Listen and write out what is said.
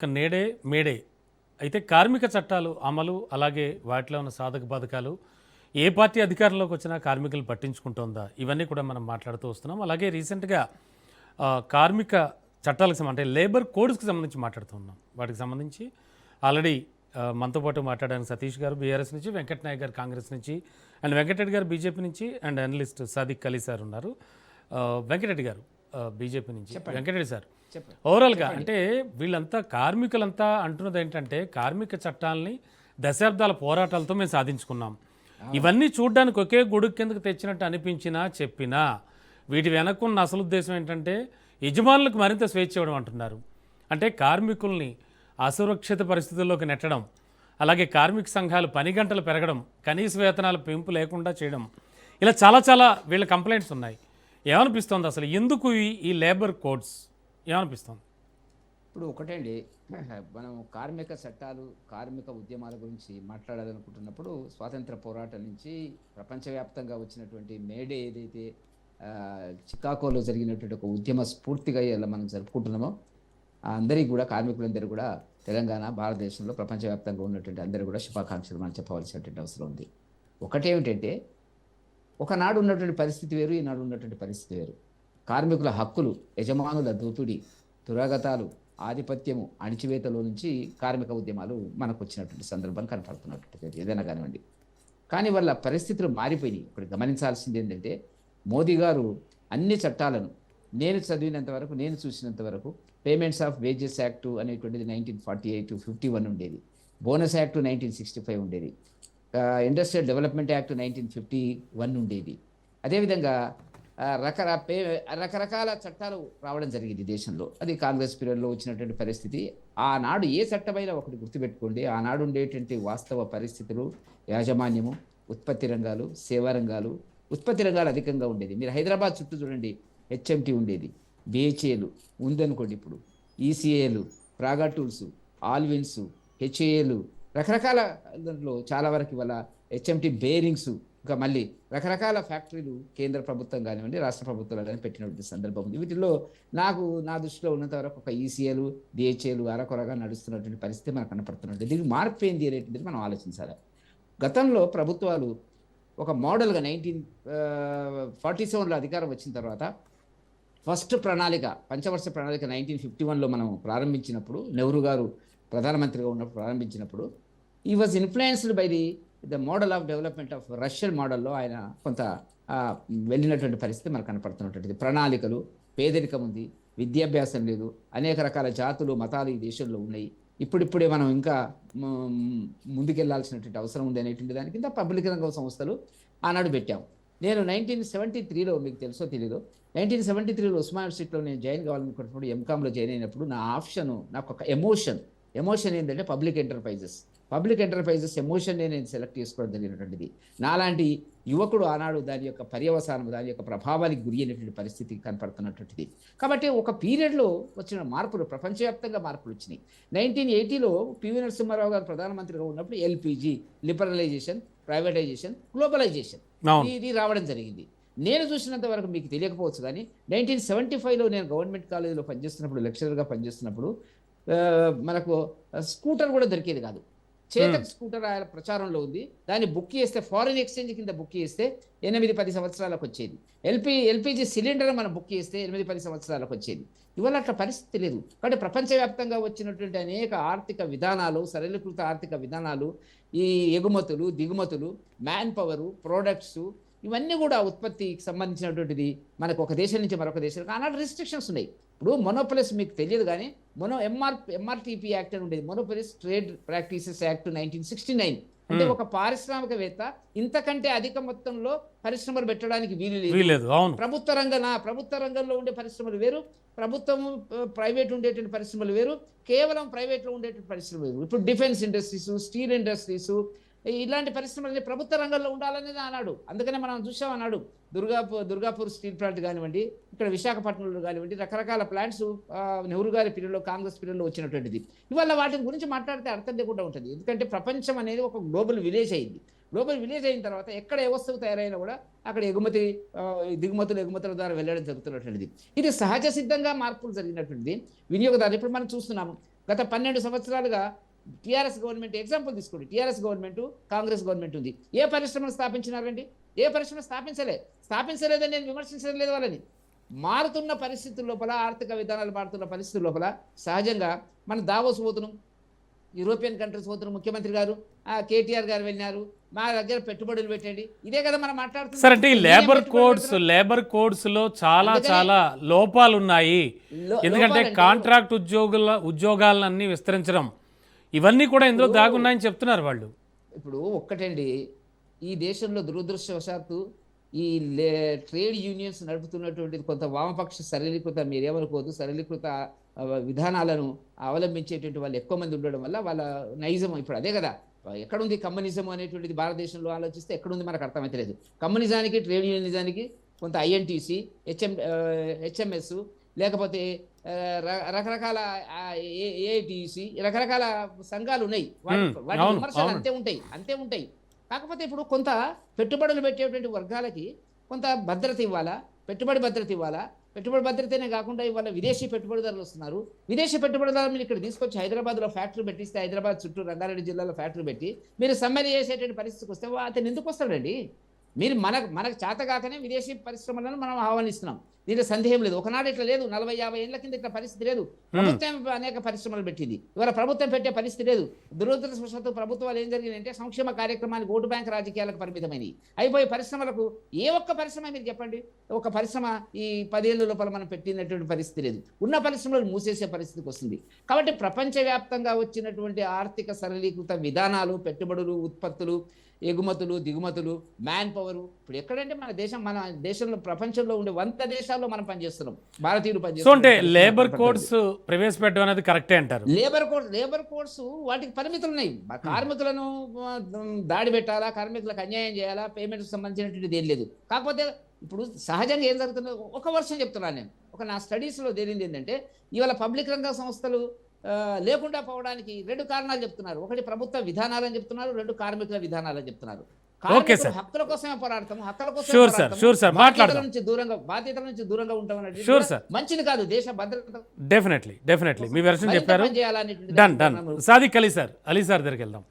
నేడే మేడే అయితే కార్మిక చట్టాలు అమలు అలాగే వాటిలో ఉన్న సాధక బాధకాలు ఏ పార్టీ అధికారంలోకి వచ్చినా కార్మికులు పట్టించుకుంటోందా ఇవన్నీ కూడా మనం మాట్లాడుతూ వస్తున్నాం. అలాగే రీసెంట్గా కార్మిక చట్టాలకు అంటే లేబర్ కోడ్స్కి సంబంధించి మాట్లాడుతున్నాం. వాటికి సంబంధించి ఆల్రెడీ మనతో పాటు మాట్లాడడానికి సతీష్ గారు బీఆర్ఎస్ నుంచి, వెంకట్ నాయక్ గారు కాంగ్రెస్ నుంచి, అండ్ వెంకటరెడ్డి గారు బీజేపీ నుంచి, and analyst Sadiq Ali sir ఉన్నారు. వెంకటరెడ్డి గారు బీజేపీ నుంచి. వెంకటరెడ్డి సార్, ఓవరాల్గా అంటే వీళ్ళంతా కార్మికులంతా అంటున్నది ఏంటంటే కార్మిక చట్టాలని దశాబ్దాల పోరాటాలతో మేము సాధించుకున్నాం. ఇవన్నీ చూడడానికి ఒకే గొడుగు కిందకు తెచ్చినట్టు అనిపించినా చెప్పినా వీటి వెనక్కున్న అసలు ఉద్దేశం ఏంటంటే యజమానులకు మరింత స్వేచ్ఛ ఇవ్వడం అంటున్నారు. అంటే కార్మికుల్ని అసురక్షిత పరిస్థితుల్లోకి నెట్టడం, అలాగే కార్మిక సంఘాలు పని గంటలు పెరగడం, కనీస వేతనాల పెంపు లేకుండా చేయడం, ఇలా చాలా చాలా వీళ్ళ కంప్లైంట్స్ ఉన్నాయి. ఏమనిపిస్తోంది అసలు ఎందుకు ఈ లేబర్ కోడ్స్ ఏమనిపిస్తుంది? ఇప్పుడు ఒకటండి, మనం కార్మిక చట్టాలు కార్మిక ఉద్యమాల గురించి మాట్లాడాలనుకుంటున్నప్పుడు స్వాతంత్ర పోరాటం నుంచి ప్రపంచవ్యాప్తంగా వచ్చినటువంటి మేడే ఏదైతే చికాగోలో జరిగినటువంటి ఒక ఉద్యమ స్ఫూర్తిగా ఇలా మనం జరుపుకుంటున్నామో అందరికీ కూడా కార్మికులందరూ కూడా తెలంగాణ భారతదేశంలో ప్రపంచవ్యాప్తంగా ఉన్నటువంటి అందరూ కూడా శుభాకాంక్షలు మనం చెప్పవలసినటువంటి అవసరం ఉంది. ఒకటేమిటంటే ఒకనాడు ఉన్నటువంటి పరిస్థితి వేరు, ఈనాడు ఉన్నటువంటి పరిస్థితి వేరు. కార్మికుల హక్కులు, యజమానుల దోపిడీ, దురాగతాలు, ఆధిపత్యము, అణిచివేతలో నుంచి కార్మిక ఉద్యమాలు మనకు వచ్చినటువంటి సందర్భం కనపడుతున్నటువంటి ఏదైనా కానివ్వండి. కానీ వాళ్ళ పరిస్థితులు మారిపోయినాయి. ఇప్పుడు గమనించాల్సింది ఏంటంటే మోదీ గారు అన్ని చట్టాలను నేను చదివినంత వరకు, నేను చూసినంత వరకు పేమెంట్స్ ఆఫ్ వేజెస్ యాక్టు అనేటువంటిది 1948 51 ఉండేది, బోనస్ యాక్టు 1965 ఉండేది, ఇండస్ట్రియల్ డెవలప్మెంట్ యాక్ట్ 1951 ఉండేది. అదేవిధంగా రకరకాల చట్టాలు రావడం జరిగింది దేశంలో. అది కాంగ్రెస్ పీరియడ్లో వచ్చినటువంటి పరిస్థితి. ఆనాడు ఏ చట్టమైనా ఒకటి గుర్తుపెట్టుకోండి, ఆనాడు ఉండేటువంటి వాస్తవ పరిస్థితులు, యాజమాన్యము, ఉత్పత్తి రంగాలు, సేవా రంగాలు. ఉత్పత్తి రంగాలు అధికంగా ఉండేది. మీరు హైదరాబాద్ చుట్టూ చూడండి, హెచ్ఎంటీ ఉండేది, బిహెచ్ఏలు ఉందనుకోండి, ఇప్పుడు ఈసీఏలు, ప్రాగా టూల్స్, ఆల్విన్స్, హెచ్ఏలు, రకరకాల దాంట్లో చాలా వరకు ఇవాళ హెచ్ఎంటీ బేరింగ్స్, ఇంకా మళ్ళీ రకరకాల ఫ్యాక్టరీలు కేంద్ర ప్రభుత్వం కానివ్వండి, రాష్ట్ర ప్రభుత్వాలు కానీ పెట్టినటువంటి సందర్భం ఉంది. వీటిల్లో నా దృష్టిలో ఉన్నంత వరకు ఒక ఈసీఏలు, డిహెచ్ఏలు అరకొరగా నడుస్తున్నటువంటి పరిస్థితి మనకు కనపడుతున్నట్టు. దీనికి మార్పు ఏంది అనేటువంటిది మనం ఆలోచించాలి. గతంలో ప్రభుత్వాలు ఒక మోడల్గా 1947లో అధికారం వచ్చిన తర్వాత ఫస్ట్ ప్రణాళిక, పంచవర్ష ప్రణాళిక 1951లో మనం ప్రారంభించినప్పుడు, నెహ్రూ గారు ప్రధానమంత్రిగా ఉన్నప్పుడు ప్రారంభించినప్పుడు, ఈ was influenced by the model of development of Russian మోడల్లో ఆయన కొంత వెళ్ళినటువంటి పరిస్థితి మనకు కనపడుతున్నటువంటిది. ప్రణాళికలు, పేదరికం ఉంది, విద్యాభ్యాసం లేదు, అనేక రకాల జాతులు, మతాలు ఈ దేశంలో ఉన్నాయి. ఇప్పుడిప్పుడే మనం ఇంకా ముందుకెళ్లాల్సినటువంటి అవసరం ఉంది అనేటువంటి దాని కింద పబ్లిక్ రంగ సంస్థలు ఆనాడు పెట్టాం. నేను 1973లో, మీకు తెలుసో తెలీదో, 1973లో ఉస్మానియా యూనివర్సిటీలో నేను జాయిన్ కావాలనుకున్నప్పుడు, ఎంకామ్లో జాయిన్ అయినప్పుడు నా ఆప్షన్, నాకు ఒక ఎమోషన్ ఏంటంటే పబ్లిక్ ఎంటర్ప్రైజెస్ ఎమోషన్నే నేను సెలెక్ట్ చేసుకోవడం జరిగినటువంటిది. నాలాంటి యువకుడు ఆనాడు దాని యొక్క పర్యవసానం, దాని యొక్క ప్రభావానికి గురి అయినటువంటి పరిస్థితి కనపడుతున్నటువంటిది. కాబట్టి ఒక పీరియడ్లో వచ్చిన మార్పులు, ప్రపంచవ్యాప్తంగా మార్పులు వచ్చినాయి. 1980లో పివి నరసింహారావు గారు ప్రధానమంత్రిగా ఉన్నప్పుడు ఎల్పిజి, లిబరలైజేషన్, ప్రైవేటైజేషన్, గ్లోబలైజేషన్ ఇది రావడం జరిగింది. నేను చూసినంత వరకు మీకు తెలియకపోవచ్చు కానీ 1975లో నేను గవర్నమెంట్ కాలేజీలో పనిచేస్తున్నప్పుడు, లెక్చరర్గా పనిచేస్తున్నప్పుడు మనకు స్కూటర్ కూడా దొరికేది కాదు. చేతక్ స్కూటర్ ఆయన ప్రచారంలో ఉంది. దాన్ని బుక్ చేస్తే, ఫారిన్ ఎక్స్చేంజ్ కింద బుక్ చేస్తే 8-10 సంవత్సరాలకు వచ్చేది. ఎల్పిజి సిలిండర్ మనం బుక్ చేస్తే 8-10 సంవత్సరాలకు వచ్చేది. ఇవాళ అట్లా పరిస్థితి లేదు. కాబట్టి ప్రపంచవ్యాప్తంగా వచ్చినటువంటి అనేక ఆర్థిక విధానాలు, సరళీకృత ఆర్థిక విధానాలు, ఈ ఎగుమతులు, దిగుమతులు, మ్యాన్ పవరు, ప్రోడక్ట్స్, ఇవన్నీ కూడా ఉత్పత్తికి సంబంధించినటువంటిది. మనకు ఒక దేశం నుంచి మరొక దేశానికి ఆనాడు రిస్ట్రిక్షన్స్ ఉన్నాయి. ఇప్పుడు మొనోపలిస్ మీకు తెలియదు కానీ ఎంఆర్టీపీ యాక్ట్ అని ఉండేది, మొనోపలిస్ ట్రేడ్ ప్రాక్టీసెస్ యాక్ట్ 1969. అంటే ఒక పారిశ్రామికవేత్త ఇంతకంటే అధిక మొత్తంలో పరిశ్రమలు పెట్టడానికి వీలు లేదు. ప్రభుత్వ రంగంలో ఉండే పరిశ్రమలు వేరు, ప్రభుత్వము ప్రైవేట్ ఉండేటువంటి పరిశ్రమలు వేరు, కేవలం ప్రైవేట్లో ఉండేటువంటి పరిశ్రమలు వేరు. ఇప్పుడు డిఫెన్స్ ఇండస్ట్రీస్, స్టీల్ ఇండస్ట్రీస్, ఇలాంటి పరిశ్రమలు ప్రభుత్వ రంగంలో ఉండాలనేది అన్నాడు. అందుకనే మనం చూసాం అన్నాడు దుర్గాపూర్ స్టీల్ ప్లాంట్ కానివ్వండి, ఇక్కడ విశాఖపట్నంలో కానివ్వండి, రకరకాల ప్లాంట్స్ నెహ్రూ గారి పీరియడ్లో, కాంగ్రెస్ పీరియడ్లో వచ్చినటువంటిది. ఇవాళ వాటి గురించి మాట్లాడితే అర్థం లేకుండా ఉంటుంది. ఎందుకంటే ప్రపంచం అనేది ఒక గ్లోబల్ విలేజ్ అయింది. గ్లోబల్ విలేజ్ అయిన తర్వాత ఎక్కడ ఏ వస్తువు తయారైనా కూడా అక్కడ ఎగుమతుల ద్వారా వెళ్ళడం జరుగుతున్నటువంటిది. ఇది సహజ సిద్ధంగా మార్పులు జరిగినటువంటిది. వినియోగదారులు ఇప్పుడు మనం చూస్తున్నాము, గత 12 సంవత్సరాలుగా టీఆర్ఎస్ గవర్నమెంట్ ఎగ్జాంపుల్ తీసుకోండి. టీఆర్ఎస్ గవర్నమెంట్, కాంగ్రెస్ గవర్నమెంట్ ఉంది. ఏ పరిశ్రమలు స్థాపించినారండి? ఏ పరిశ్రమ స్థాపించలేదని నేను విమర్శించడం లేదు వాళ్ళని. మారుతున్న పరిస్థితుల లోపల, ఆర్థిక విధానాలు మారుతున్న పరిస్థితుల లోపల సహజంగా మనం దావోస్ పోతున్నాం, యూరోపియన్ కంట్రీస్ పోతున్నాం. ముఖ్యమంత్రి గారు కేటీఆర్ గారు వెళ్ళినారు, మా దగ్గర పెట్టుబడులు పెట్టండి. ఇదే కదా మనం మాట్లాడుతున్నాం. సార్ అంటే ఈ లేబర్ కోడ్స్ లో చాలా లోపాలు ఉన్నాయి. ఎందుకంటే కాంట్రాక్ట్ ఉద్యోగాలన్నీ విస్తరించడం ఇవన్నీ కూడా ఇందులో దాగున్నాయని చెప్తున్నారు వాళ్ళు. ఇప్పుడు ఒక్కటండి, ఈ దేశంలో దురదృష్టవశాత్తు ఈ ట్రేడ్ యూనియన్స్ నడుపుతున్నటువంటి కొంత వామపక్ష సరళీకృత, మీరేమనుకోవద్దు, సరళీకృత విధానాలను అవలంబించేటువంటి వాళ్ళు ఎక్కువ మంది ఉండడం వల్ల వాళ్ళ నైజం ఇప్పుడు అదే కదా. ఎక్కడుంది కమ్యూనిజం అనేటువంటిది భారతదేశంలో ఆలోచిస్తే ఎక్కడుంది మనకు అర్థమైతలేదు. కమ్యూనిజానికి, ట్రేడ్ యూనియనిజానికి కొంత ఐఎన్టీసీ, హెచ్ఎంఎస్, లేకపోతే రకరకాల ఏఐటీసీ, రకరకాల సంఘాలు ఉన్నాయి. వాటి విమర్శలు అంతే ఉంటాయి. కాకపోతే ఇప్పుడు కొంత పెట్టుబడులు పెట్టేటువంటి వర్గాలకి కొంత భద్రత ఇవ్వాలా, పెట్టుబడి భద్రతనే కాకుండా ఇవాళ విదేశీ పెట్టుబడిదారులు వస్తున్నారు. విదేశీ పెట్టుబడిదారులు మీరు ఇక్కడ తీసుకొచ్చి హైదరాబాద్లో ఫ్యాక్టరీ పెట్టిస్తే, హైదరాబాద్ చుట్టూ రంగారెడ్డి జిల్లాలో ఫ్యాక్టరీ పెట్టి మీరు సమ్మరి చేసేటువంటి పరిస్థితికి వస్తే అతను ఎందుకు వస్తాడండి? మీరు మనకు చేతగాకనే విదేశీ పరిశ్రమలను మనం ఆహ్వానిస్తున్నాం. దీంట్లో సందేహం లేదు. ఒకనాడు ఇట్లా లేదు, 40-50 ఏళ్ల కింద ఇట్లా పరిస్థితి లేదు. ప్రభుత్వం అనేక పరిశ్రమలు పెట్టింది, ఇవాళ ప్రభుత్వం పెట్టే పరిస్థితి లేదు. దురదృష్టవశాత్తు ప్రభుత్వాలు ఏం జరిగిందంటే సంక్షేమ కార్యక్రమానికి ఓటు బ్యాంక్ రాజకీయాలకు పరిమితమైనవి అయిపోయి పరిశ్రమలకు ఏ ఒక్క పరిశ్రమ మీరు చెప్పండి, ఒక పరిశ్రమ ఈ 10 ఏళ్ల లోపల మనం పెట్టినటువంటి పరిస్థితి లేదు. ఉన్న పరిశ్రమలు మూసేసే పరిస్థితికి వస్తుంది. కాబట్టి ప్రపంచవ్యాప్తంగా వచ్చినటువంటి ఆర్థిక సరళీకృత విధానాలు, పెట్టుబడులు, ఉత్పత్తులు, ఎగుమతులు, దిగుమతులు, మ్యాన్ పవర్, ఇప్పుడు ఎక్కడంటే మన దేశంలో, ప్రపంచంలో ఉండే 100 దేశాల్లో మనం పనిచేస్తున్నాం, భారతీయులు పనిచేస్తున్నాం. అంటే లేబర్ కోడ్స్ ప్రవేశపెట్టడం అనేది కరెక్టే అంటారు. లేబర్ కోడ్స్ వాటికి పరిమితులు ఉన్నాయి. కార్మికులను దాడి పెట్టాలా, కార్మికులకు అన్యాయం చేయాలా, పేమెంట్కి సంబంధించినటువంటిది ఏం లేదు. కాకపోతే ఇప్పుడు సహజంగా ఏం జరుగుతుందో ఒక వర్షం చెప్తున్నాను నేను. నా స్టడీస్లో తేలింది ఏంటంటే ఇవాళ పబ్లిక్ రంగ సంస్థలు లేకుండా పోవడానికి 2 కారణాలు చెప్తున్నారు. ఒకటి ప్రభుత్వ విధానాలని చెప్తున్నారు, 2 కార్మికుల విధానాలని చెప్తున్నారు. హక్కుల కోసమే పోరాడతాం, హక్కుల కోసం బాధ్యతల నుంచి దూరంగా ఉంటాం అనేది మంచిది కాదు. దేశ భద్రత డెఫినెట్లీ మీ వెర్షన్ చెప్పారు. డన్. సాదిక్ అలీ సార్ దగ్గరికి వెళ్దాం.